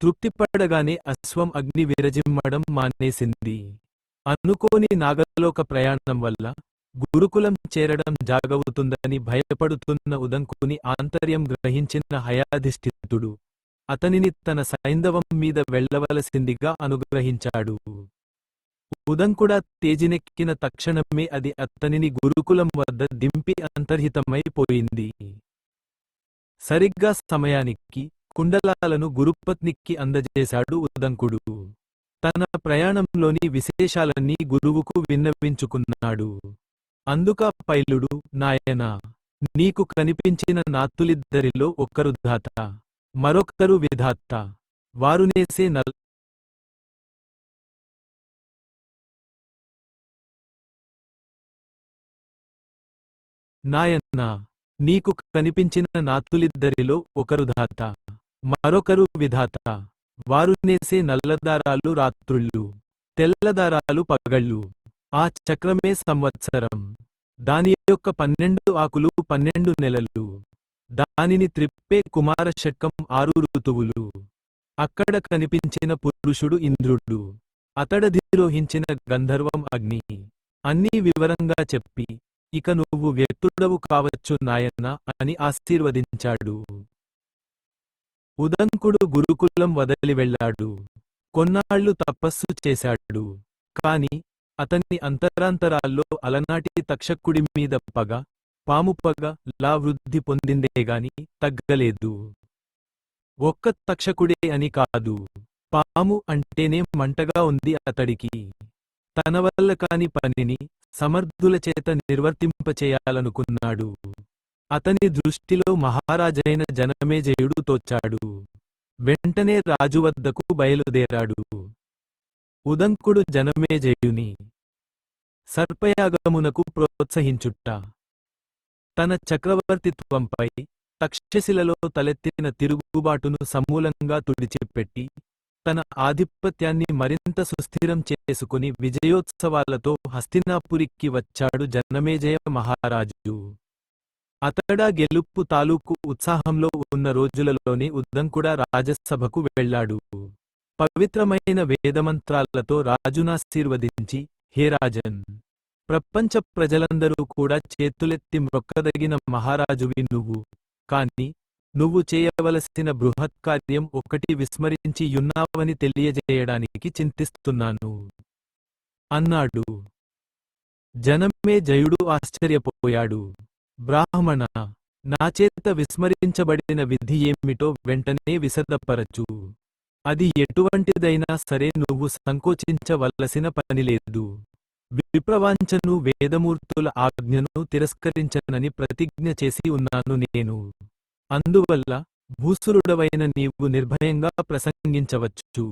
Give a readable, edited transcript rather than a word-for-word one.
తృప్తిపడగానే అశ్వం అగ్ని విరజిమ్మడం మానేసింది. అనుకోని నాగలోక ప్రయాణం వల్ల గురుకులం చేరడం జాగవుతుందని భయపడుతున్న ఉదంకుని ఆంతర్యం గ్రహించిన హయాధిష్ఠితుడు అతనిని తన సైంధవం మీద వెళ్లవలసిందిగా అనుగ్రహించాడు. ఉదంకుడా తేజినెక్కిన తక్షణమే అది అతనిని గురుకులం వద్ద దింపి అంతర్హితమైపోయింది. సరిగ్గా సమయానికి కుండలాలను గురుపత్నికి అందజేశాడు ఉదంకుడు. తన ప్రయాణంలోని విశేషాలన్నీ గురువుకు విన్నవించుకున్నాడు. అందుక పైలుడు, నాయనా, నీకు కనిపించిన నాత్తులిద్దరిలో ఒకరు ధాత, మరొకరు విధాత. వారు నేసే నాయనా, నీకు కనిపించిన నాత్తులిద్దరిలో ఒకరు ధాత, మరొకరు విధాత. వారు నేసే నల్లదారాలు రాత్రుళ్ళు, తెల్లదారాలు పగళ్ళు. ఆ చక్రమే సంవత్సరం. దాని యొక్క 12 ఆకులు 12 నెలలు. దానిని త్రిప్పే కుమార షట్కం 6 ఋతువులు. అక్కడ కనిపించిన పురుషుడు ఇంద్రుడు. అతడధిరోహించిన గంధర్వం అగ్ని. అన్నీ వివరంగా చెప్పి, ఇక నువ్వు వ్యక్తుడవు కావచ్చు నాయనా అని ఆశీర్వదించాడు. ఉదంకుడు గురుకులం వదలి వెళ్ళాడు. కొన్నాళ్లు తపస్సు చేశాడు. కాని అతన్ని అంతరాంతరాల్లో అలనాటి తక్షకుడి మీద పగ, పాము పగ లా వృద్ధి పొందిందేగాని తగ్గలేదు. ఒక్క తక్షకుడే అని కాదు, పాము అంటేనే మంటగా ఉంది అతడికి. తన వల్ల కాని పనిని సమర్థులచేత నిర్వర్తింపచేయాలనుకున్నాడు. అతని దృష్టిలో మహారాజైన జనమేజయుడు తోచాడు. వెంటనే రాజువద్దకు బయలుదేరాడు. ఉదంకుడు జనమేజయుని సర్పయాగమునకు ప్రోత్సహించుట, తన చక్రవర్తిత్వంపై తక్షశిలలో తలెత్తిన తిరుగుబాటును సమూలంగా తుడిచిపెట్టి తన ఆధిపత్యాన్ని మరింత సుస్థిరం చేసుకుని విజయోత్సవాలతో హస్తినాపురికి వచ్చాడు జనమేజయ మహారాజు. అతడా గెలుపు తాలూకు ఉత్సాహంలో ఉన్న రోజులలోనే ఉదంకుడా రాజసభకు వెళ్లాడు. పవిత్రమైన వేదమంత్రాలతో రాజునాశీర్వదించి, హే రాజన్, ప్రపంచ ప్రజలందరూ కూడా చేతులెత్తి మ్రొక్కదగిన మహారాజువి నువ్వు. కాని నువ్వు చేయవలసిన బృహత్కార్యం ఒకటి విస్మరించి యున్నావని తెలియజేయడానికి చింతిస్తున్నాను అన్నాడు. జనమేజయుడు ఆశ్చర్యపోయాడు. బ్రాహ్మణ, నాచేత విస్మరించబడిన విధి ఏమిటో వెంటనే విశదపరచు. అది ఎటువంటిదైనా సరే నువ్వు సంకోచించవలసిన పనిలేదు. విప్రవాంఛను వేదమూర్తుల ఆజ్ఞను తిరస్కరించనని ప్రతిజ్ఞ చేసి ఉన్నాను నేను. అందువల్ల భూసురుడవైన నీవు నిర్భయంగా ప్రసంగించవచ్చు.